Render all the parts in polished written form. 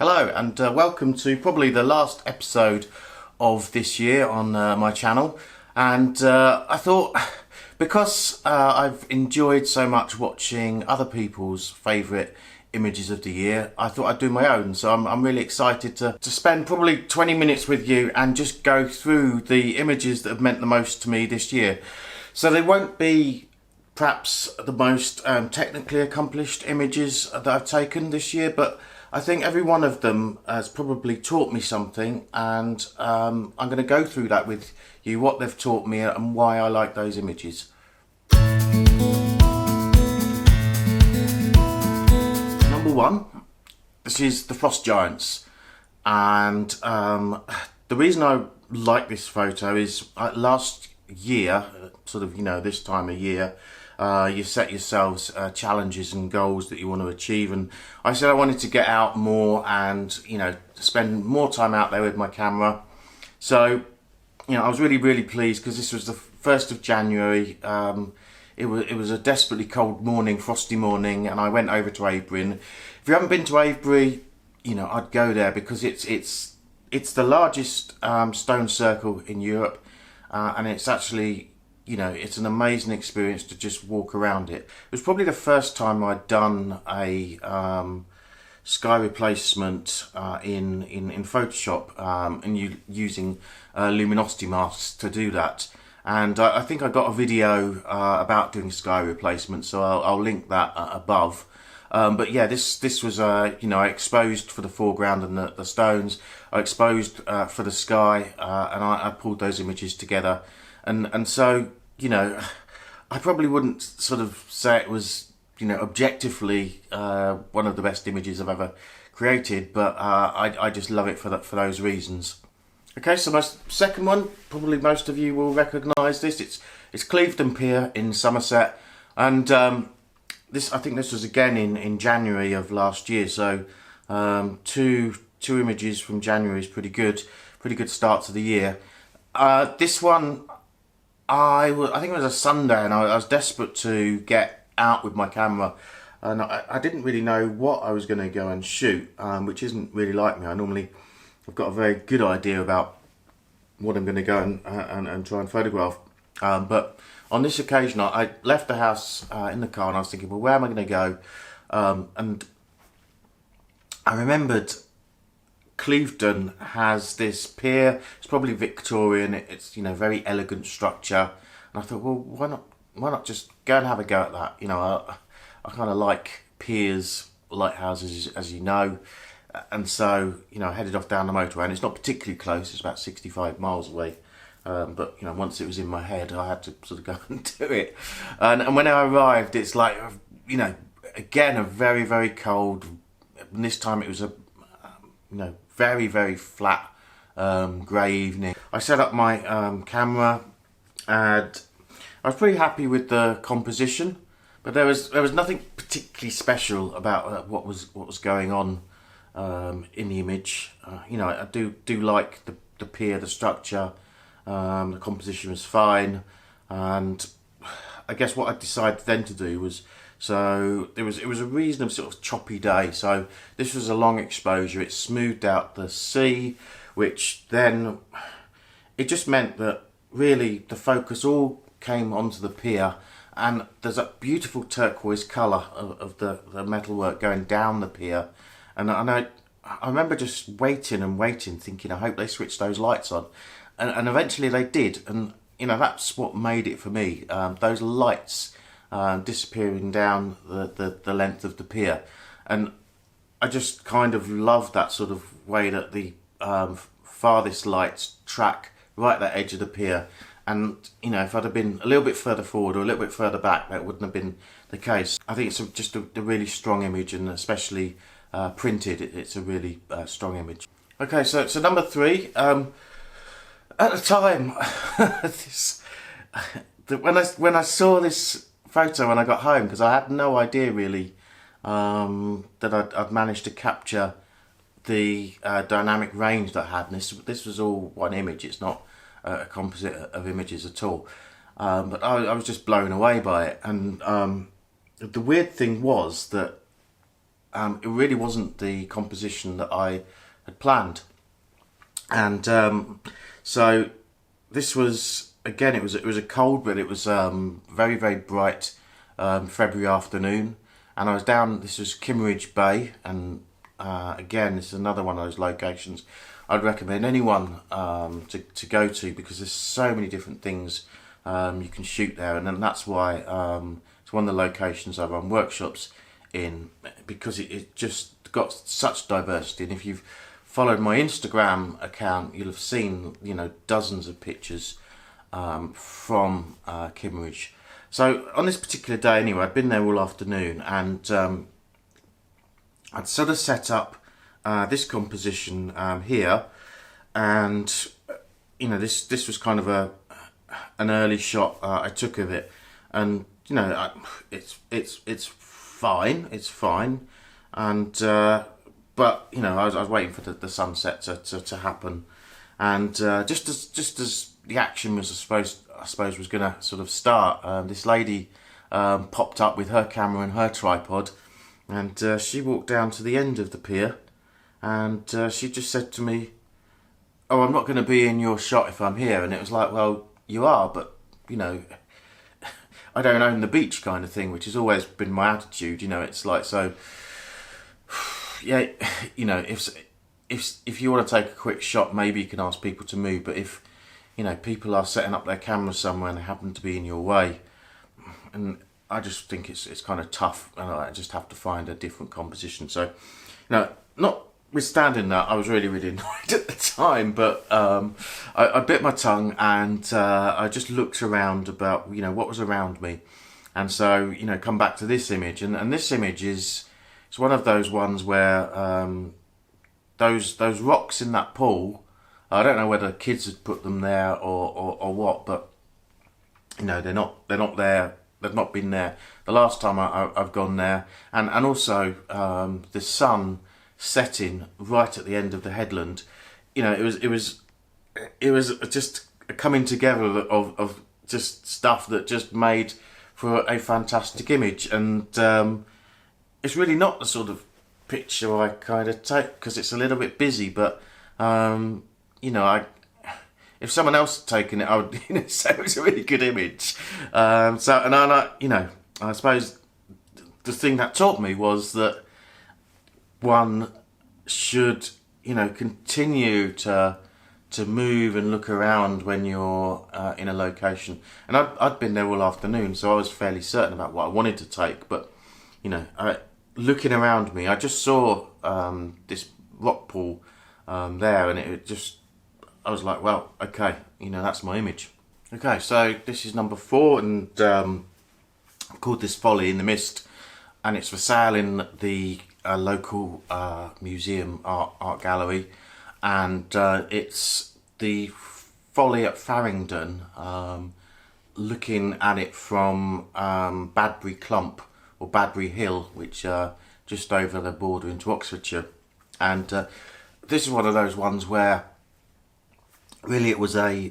Hello and welcome to probably the last episode of this year on my channel. And I thought, because I've enjoyed so much watching other people's favourite images of the year, I thought I'd do my own. So I'm really excited to spend probably 20 minutes with you and just go through the images that have meant the most to me this year. So they won't be perhaps the most technically accomplished images that I've taken this year, but I think every one of them has probably taught me something, and I'm going to go through that with you, what they've taught me and why I like those images. Number one, this is the frost giants, and the reason I like this photo is last year, sort of, this time of year, you set yourselves challenges and goals that you want to achieve, and I said I wanted to get out more and spend more time out there with my camera. So I was really pleased because this was the 1st of January. It was a desperately cold morning, frosty morning, and I went over to Avebury. And if you haven't been to Avebury, I'd go there because it's the largest stone circle in Europe, and it's actually it's an amazing experience to just walk around it. It was probably the first time I'd done a sky replacement in Photoshop, and using luminosity masks to do that. And I think I got a video about doing sky replacement, so I'll link that above. But yeah, this was I exposed for the foreground and the stones. I exposed for the sky, and I pulled those images together. And so, I probably wouldn't sort of say it was, objectively one of the best images I've ever created, but I just love it for those reasons. Okay, so my second one, probably most of you will recognise this. It's Clevedon Pier in Somerset, and I think this was again in January of last year. So two images from January is pretty good start to the year. This one, I think it was a Sunday, and I was desperate to get out with my camera, and I didn't really know what I was going to go and shoot, which isn't really like me. I've got a very good idea about what I'm going to go and try and photograph, but on this occasion I left the house in the car, and I was thinking, well, where am I going to go? And I remembered Clevedon has this pier. It's probably Victorian. It's very elegant structure, and I thought, well, why not just go and have a go at that? I kind of like piers, lighthouses, as you know, and so I headed off down the motorway, and it's not particularly close. It's about 65 miles away, but once it was in my head, I had to sort of go and do it. And when I arrived, it's like again a very cold. And this time it was a very flat grey evening. I set up my camera, and I was pretty happy with the composition, but there was nothing particularly special about what was going on in the image. I do like the pier, the structure, the composition was fine, and I guess what I decided then to do was, so it was a reasonably sort of choppy day. So this was a long exposure. It smoothed out the sea, which then it just meant that really the focus all came onto the pier, and there's a beautiful turquoise colour of the metalwork going down the pier, and I remember just waiting, thinking, I hope they switch those lights on, and eventually they did, and that's what made it for me. Those lights disappearing down the length of the pier, and I just kind of love that sort of way that the farthest lights track right at the edge of the pier. And if I'd have been a little bit further forward or a little bit further back, that wouldn't have been the case. I think it's just a really strong image, and especially printed, it's a really strong image. Okay, so number three. At the time, when I saw this photo when I got home, because I had no idea really that I'd managed to capture the dynamic range that I had. And this was all one image. It's not a composite of images at all. But I was just blown away by it. And the weird thing was that it really wasn't the composition that I had planned. And so this was, again, it was a cold, but it was very, very bright February afternoon. And I was down, this was Kimmeridge Bay, and again, this is another one of those locations I'd recommend anyone to go to, because there's so many different things you can shoot there. And then that's why it's one of the locations I run workshops in, because it just got such diversity. And if you've followed my Instagram account, you'll have seen, you know, dozens of pictures from Kimmeridge. So on this particular day anyway, I'd been there all afternoon, and I'd sort of set up this composition here, and you know, this was kind of an early shot I took of it, and you know, it's fine, and but you know, I was waiting for the sunset to happen, and just as the action was I suppose was going to sort of start, this lady popped up with her camera and her tripod, and she walked down to the end of the pier, and she just said to me, "Oh, I'm not going to be in your shot if I'm here." And it was like, well, you are, but you know, I don't own the beach, kind of thing, which has always been my attitude. You know, it's like, so yeah, you know, if you want to take a quick shot, maybe you can ask people to move, but if you know, people are setting up their cameras somewhere and they happen to be in your way, and I just think it's kind of tough, and I just have to find a different composition. So, you know, notwithstanding that, I was really, really annoyed at the time, but I bit my tongue, and I just looked around about, you know, what was around me. And so, you know, come back to this image, and this image it's one of those ones where those rocks in that pool, I don't know whether kids had put them there or what, but you know, they're not there. They've not been there the last time I've gone there, and also the sun setting right at the end of the headland. You know, it was just a coming together of just stuff that just made for a fantastic image, and it's really not the sort of picture I kind of take, because it's a little bit busy, but you know, if someone else had taken it, I would, you know, say it was a really good image. So, and you know, I suppose the thing that taught me was that one should, you know, continue to move and look around when you're in a location. And I'd been there all afternoon, so I was fairly certain about what I wanted to take. But you know, looking around me, I just saw this rock pool there, and it just, I was like, well, okay, you know, that's my image. Okay, so this is number 4, and I've called this Folly in the Mist, and it's for sale in the local museum art gallery, and it's the Folly at Farringdon, looking at it from Badbury Clump, or Badbury Hill, which just over the border into Oxfordshire. And this is one of those ones where really it was a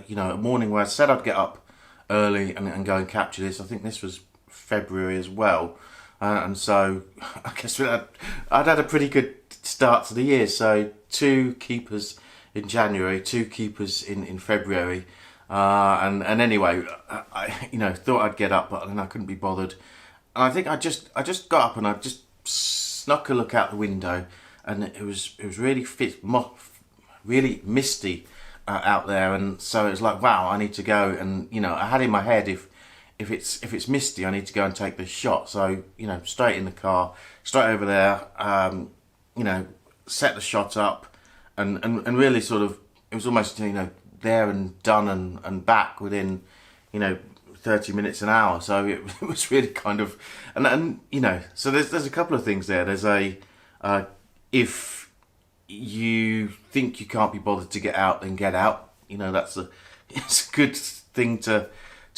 you know, a morning where I said I'd get up early and go and capture this. I think this was February as well, and so I guess I'd had a pretty good start to the year. So 2 keepers in January, 2 keepers in February, and anyway, I you know, thought I'd get up, but then I couldn't be bothered, and I think I just got up and I just snuck a look out the window, and it was really really misty out there, and so it was like, wow, I need to go. And you know, I had in my head, if it's misty, I need to go and take this shot. So you know, straight in the car, straight over there, you know, set the shot up, and really sort of, it was almost, you know, there and done and back within, you know, 30 minutes, an hour. So it was really kind of, and you know, so there's a couple of things there. There's if you think you can't be bothered to get out, then get out. You know, it's a good thing to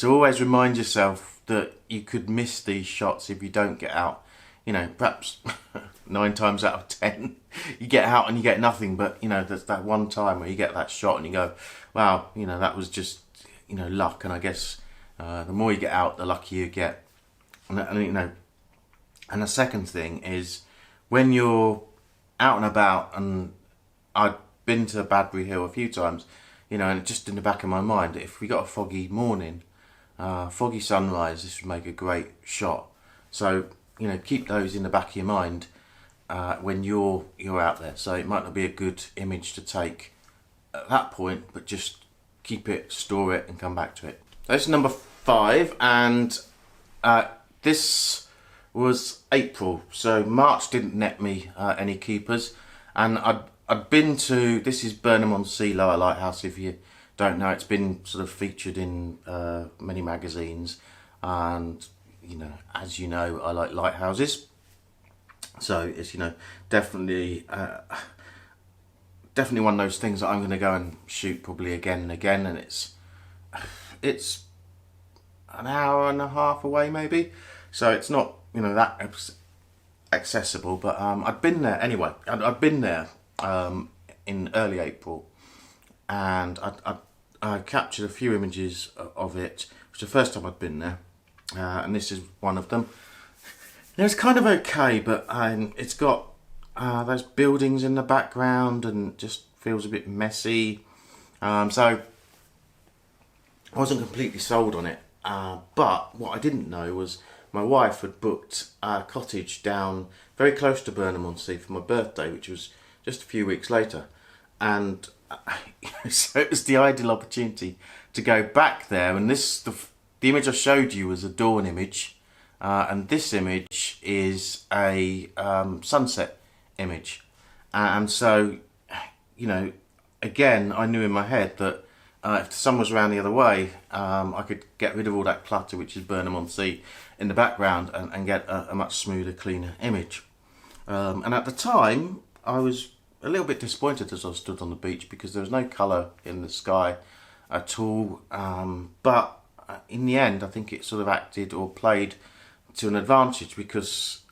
always remind yourself that you could miss these shots if you don't get out. You know, perhaps 9 times out of 10 you get out and you get nothing, but you know, there's that one time where you get that shot and you go, wow, you know, that was just, you know, luck. And I guess the more you get out, the luckier you get. And you know, and the second thing is, when you're out and about, and I'd been to Badbury Hill a few times, you know, and just in the back of my mind, if we got a foggy morning, foggy sunrise, this would make a great shot. So, you know, keep those in the back of your mind when you're out there. So it might not be a good image to take at that point, but just keep it, store it, and come back to it. That's number 5, and this was April, so March didn't net me any keepers, and I'd been to, this is Burnham-on-Sea Lower Lighthouse. If you don't know, it's been sort of featured in many magazines, and you know, as you know, I like lighthouses, so it's, you know, definitely one of those things that I'm going to go and shoot probably again and again, and it's an hour and a half away maybe, so it's not, you know, that accessible, but I'd been there anyway. I'd been there in early April, and I captured a few images of it. It was the first time I'd been there, and this is one of them. Now, it's kind of okay, but it's got those buildings in the background and just feels a bit messy, so I wasn't completely sold on it. But what I didn't know was my wife had booked a cottage down very close to Burnham-on-Sea for my birthday, which was just a few weeks later, and so it was the ideal opportunity to go back there. And the image I showed you was a dawn image, and this image is a sunset image, and so, you know, again, I knew in my head that if the sun was around the other way, I could get rid of all that clutter, which is Burnham-on-Sea, in the background, and get a much smoother, cleaner image. And at the time, I was a little bit disappointed as I stood on the beach because there was no colour in the sky at all. But in the end, I think it sort of acted or played to an advantage, because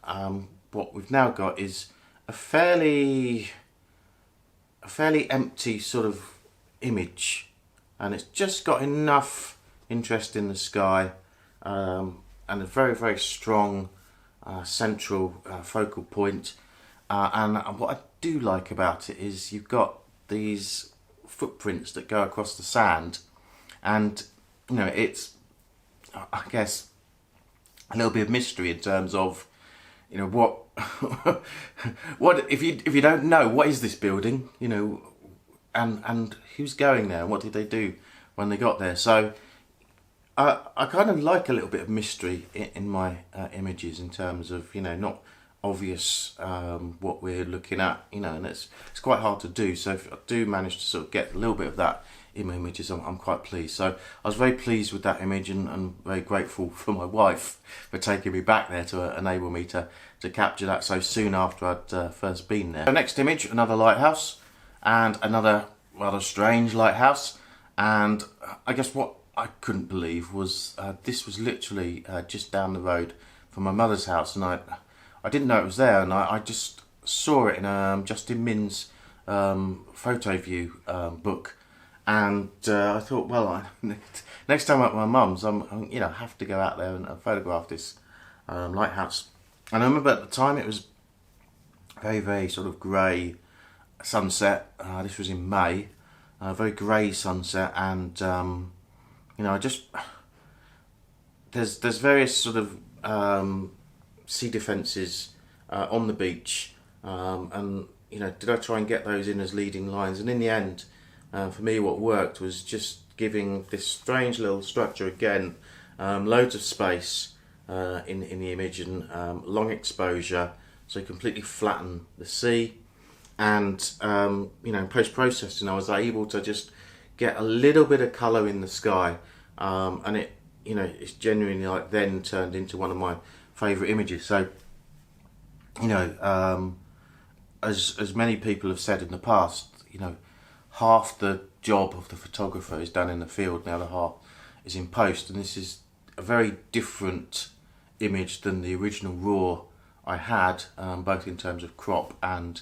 what we've now got is a fairly empty sort of image, and it's just got enough interest in the sky, and a very, very strong central focal point. And what I do like about it is you've got these footprints that go across the sand, and you know, it's, I guess, a little bit of mystery in terms of, you know, what if you don't know, what is this building, you know, and who's going there, and what did they do when they got there. So I kind of like a little bit of mystery in my images, in terms of, you know, not obvious what we're looking at, you know, and it's quite hard to do. So if I do manage to sort of get a little bit of that in my images, I'm quite pleased. So I was very pleased with that image, and very grateful for my wife for taking me back there to enable me to capture that so soon after I'd first been there. The next image, another lighthouse, and another rather strange lighthouse. And I guess what I couldn't believe was this was literally just down the road from my mother's house, and I didn't know it was there, and I just saw it in Justin Min's photo view book, and I thought, well, next time I'm at my mum's, I'm you know, have to go out there and photograph this lighthouse. And I remember at the time it was very, very sort of grey sunset. This was in May, very grey sunset, and you know, I just, there's various sort of sea defences on the beach, and you know, did I try and get those in as leading lines? And in the end, for me, what worked was just giving this strange little structure again, loads of space in the image, and long exposure, so completely flatten the sea. And you know, in post-processing, I was able to just get a little bit of colour in the sky, and it, you know, it's genuinely like then turned into one of my favourite images. So, you know, as many people have said in the past, you know, half the job of the photographer is done in the field, the other half is in post, and this is a very different image than the original raw I had, both in terms of crop and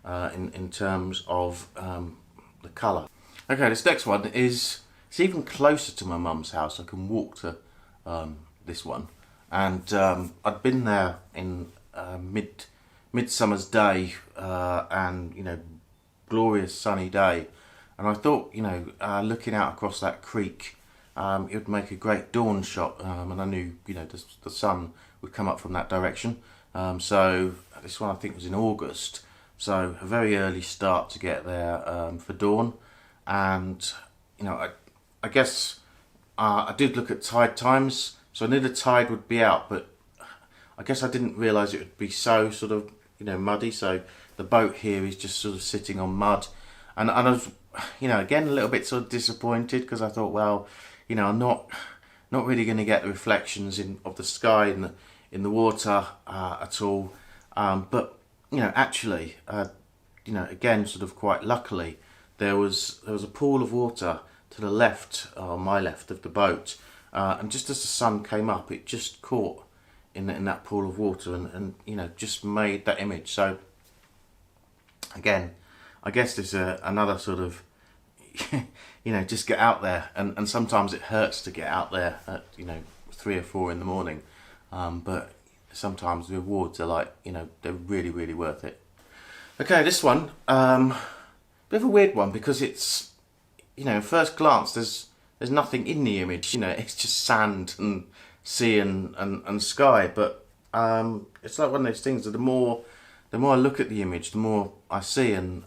in terms of the colour. Okay, this next one is, it's even closer to my mum's house. I can walk to this one, and I'd been there in midsummer's day, and glorious sunny day, and I thought, looking out across that creek, it would make a great dawn shot, and I knew, the sun would come up from that direction. So this one I think was in August, so a very early start to get there for dawn. And I guess I did look at tide times, so I knew the tide would be out, but I guess I didn't realise it would be so sort of muddy. So the boat here is just sort of sitting on mud, and I was again a little bit sort of disappointed, because I thought, well, I'm not really going to get the reflections of the sky in the water at all. But actually, again, sort of quite luckily, there was a pool of water to the left, my left of the boat, and just as the sun came up, it just caught in that pool of water, and just made that image. So again, I guess there's another sort of just get out there, and sometimes it hurts to get out there at 3 or 4 in the morning, but sometimes the rewards are like, they're really, really worth it. Okay, this one, bit of a weird one, because it's, first glance there's nothing in the image, it's just sand and sea and sky, but it's like one of those things that the more I look at the image, the more I see. And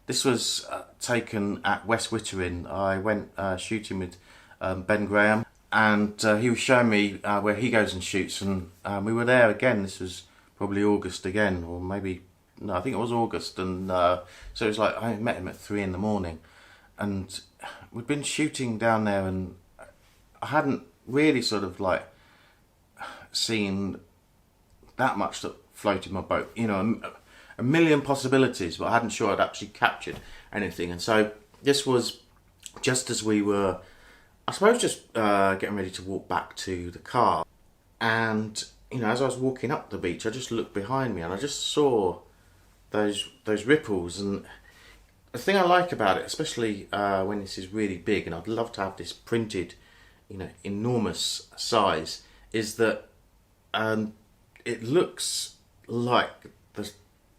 this was taken at West Wittering. I went shooting with Ben Graham, and he was showing me where he goes and shoots, and we were there again. This was probably August again, or maybe, no, I think it was August. And so it was like, I met him at 3 in the morning, and we'd been shooting down there, and I hadn't really sort of like seen that much that floated in my boat. A million possibilities, but I hadn't sure I'd actually captured anything. And so this was just as we were, I suppose, just getting ready to walk back to the car. And as I was walking up the beach, I just looked behind me, and I just saw those ripples. And the thing I like about it, especially when this is really big, and I'd love to have this printed, enormous size, is that it looks like the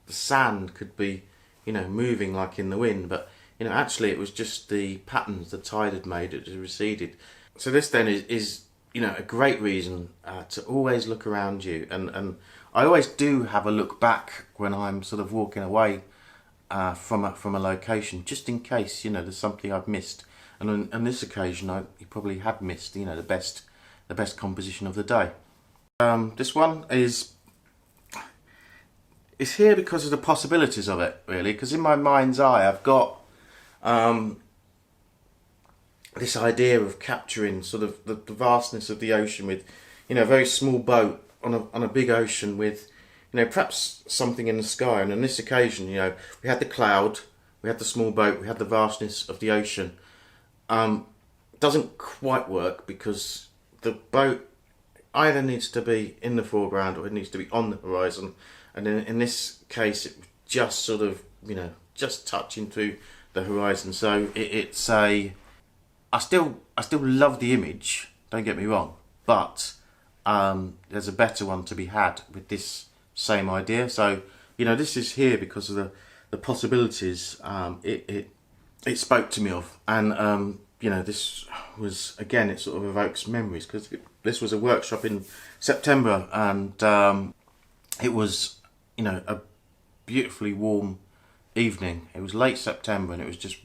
sand could be, moving like in the wind, but actually it was just the patterns the tide had made. It had receded. So this then is a great reason to always look around you, and I always do have a look back when I'm sort of walking away from a location, just in case there's something I've missed. And on this occasion, you probably had missed the best composition of the day. This one is here because of the possibilities of it, really. Because in my mind's eye, I've got this idea of capturing sort of the vastness of the ocean with, a very small boat on a big ocean with, perhaps something in the sky. And on this occasion, we had the cloud, we had the small boat, we had the vastness of the ocean. Doesn't quite work, because the boat either needs to be in the foreground or it needs to be on the horizon, and in this case it just sort of just touching through the horizon. So it's I still love the image, don't get me wrong, but there's a better one to be had with this same idea. So this is here because of the possibilities it spoke to me of. And this was, again, it sort of evokes memories, because this was a workshop in September, and it was a beautifully warm evening. It was late September, and it was just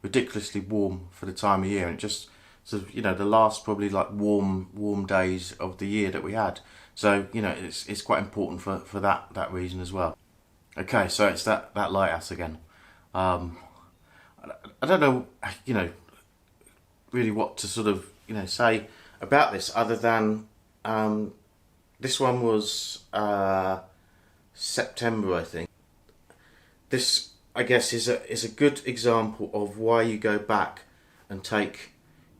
ridiculously warm for the time of year, and it just sort of the last probably like warm days of the year that we had. So it's quite important for that reason as well. Okay, so it's that lighthouse again. I don't know really what to sort of say about this, other than this one was September, I think. This, I guess, is a good example of why you go back and take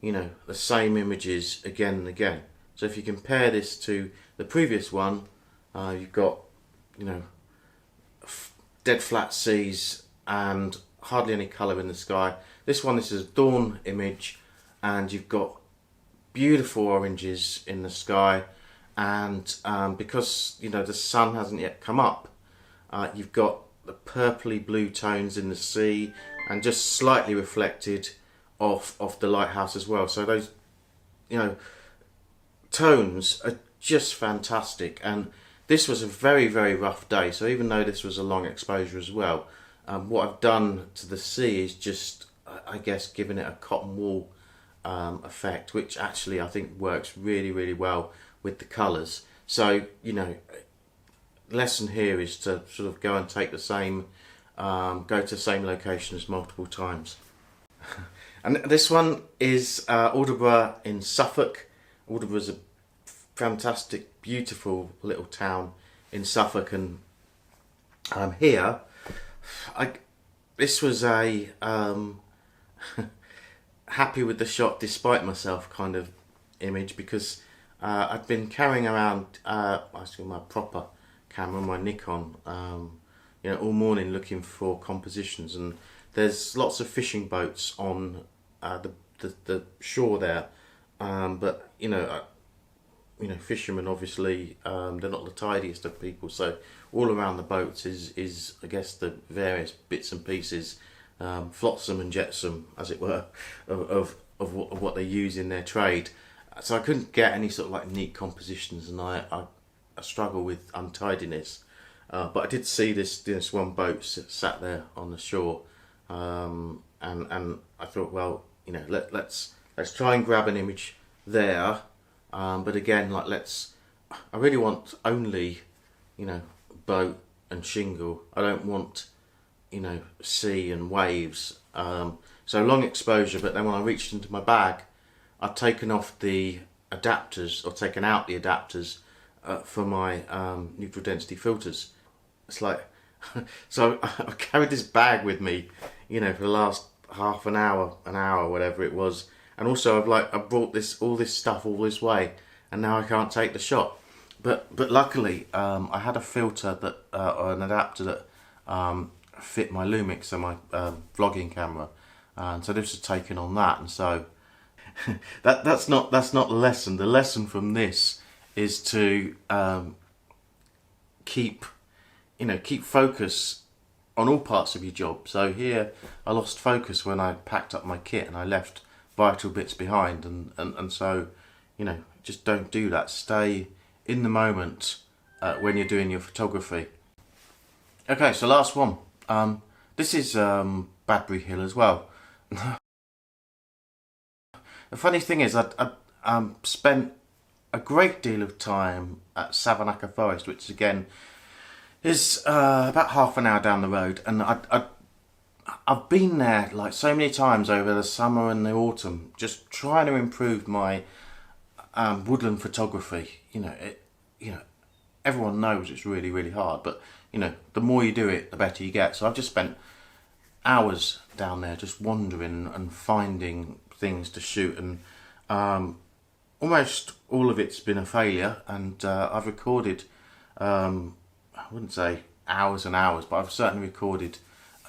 the same images again and again. So if you compare this to the previous one, you've got dead flat seas and hardly any colour in the sky. This is a dawn image, and you've got beautiful oranges in the sky, and because the sun hasn't yet come up, You've got the purpley blue tones in the sea, and just slightly reflected off the lighthouse as well. So those, you know, tones are just fantastic. And this was a very, very rough day. So even though this was a long exposure as well, what I've done to the sea is just, I guess, giving it a cotton wool effect, which actually I think works really, really well with the colours. So, you know, lesson here is to sort of go and take the same, go to the same locations multiple times. And this one is Aldeburgh in Suffolk. Aldeburgh is a fantastic, beautiful little town in Suffolk, and here, this was a happy with the shot despite myself kind of image, because I've been carrying around actually my proper camera, my Nikon, you know, all morning looking for compositions, and there's lots of fishing boats on the shore there, but you know, fishermen obviously, they're not the tidiest of people, so all around the boats is I guess the various bits and pieces, flotsam and jetsam, as it were, of what they use in their trade. So I couldn't get any sort of like neat compositions, and I struggle with untidiness. But I did see this one boat sat there on the shore, and I thought, well, you know, let's try and grab an image there. But again, like I really want only, you know, boat and shingle. I don't want, you know, sea and waves. So long exposure, but then when I reached into my bag, I'd taken off the adapters, or taken out the adapters for my neutral density filters. It's like, so I carried this bag with me, you know, for the last half an hour, whatever it was. And also I brought all this stuff all this way, and now I can't take the shot. But luckily, I had a filter that, or an adapter that fit my Lumix, so my vlogging camera, and so this was taken on that. And so that's not the lesson. The lesson from this is to keep focus on all parts of your job. So here I lost focus when I packed up my kit and I left vital bits behind, and so, you know, just don't do that. Stay in the moment when you're doing your photography. Okay, so last one. This is Badbury Hill as well. The funny thing is, I spent a great deal of time at Savernake Forest, which again is about half an hour down the road, and I've been there like so many times over the summer and the autumn, just trying to improve my woodland photography. You know, everyone knows it's really, really hard, but you know, the more you do it, the better you get. So I've just spent hours down there just wandering and finding things to shoot, and almost all of it's been a failure, and I've recorded, I wouldn't say hours and hours, but I've certainly recorded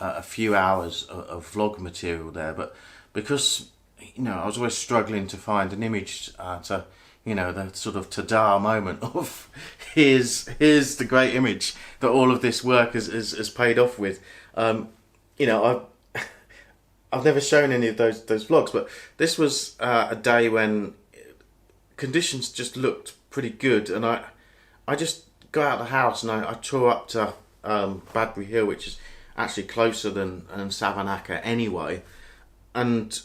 a few hours of vlog material there. But because, you know, I was always struggling to find an image to, you know, the sort of ta-da moment of here's the great image that all of this work has paid off with. You know, I've never shown any of those vlogs, but this was a day when conditions just looked pretty good, and I just got out of the house and I tore up to Badbury Hill, which is actually closer than Savernake anyway, and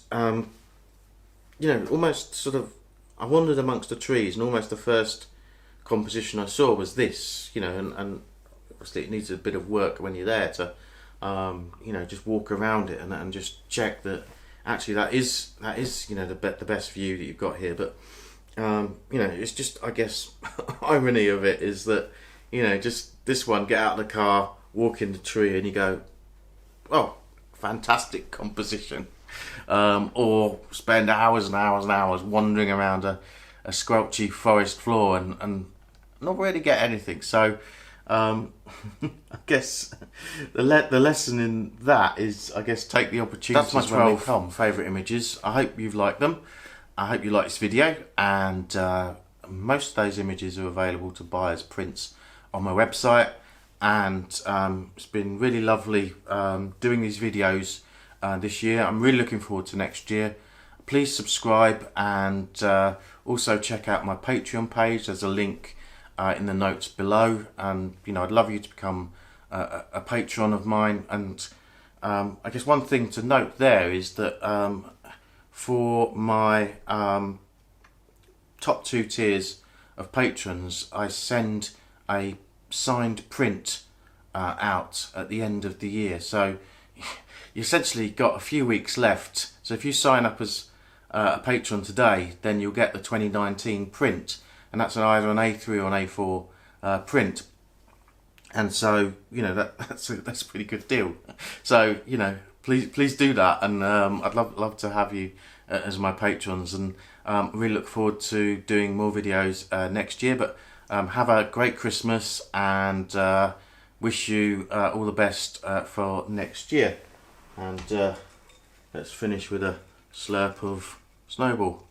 you know, almost sort of I wandered amongst the trees, and almost the first composition I saw was this, you know, and obviously it needs a bit of work when you're there to you know, just walk around it and just check that actually that is you know, the best view that you've got here. But you know, it's just, I guess, irony of it is that, you know, just this one, get out of the car, walk in the tree, and you go, oh, fantastic composition. Or spend hours and hours and hours wandering around a squelchy forest floor and not really get anything. So I guess the lesson in that is, I guess, take the opportunities. That's my 12 favourite images. I hope you've liked them. I hope you like this video, and most of those images are available to buy as prints on my website. and it's been really lovely doing these videos this year. I'm really looking forward to next year. Please subscribe, and also check out my Patreon page. There's a link in the notes below, and I'd love you to become a patron of mine. And I guess one thing to note there is that for my top 2 tiers of patrons, I send a signed print out at the end of the year. So you essentially got a few weeks left. So if you sign up as a patron today, then you'll get the 2019 print, and that's either an A3 or an A4 print. And so that's a pretty good deal. So please do that, and I'd love to have you as my patrons, and really look forward to doing more videos next year. But have a great Christmas, and wish you all the best for next year. And let's finish with a slurp of Snowball.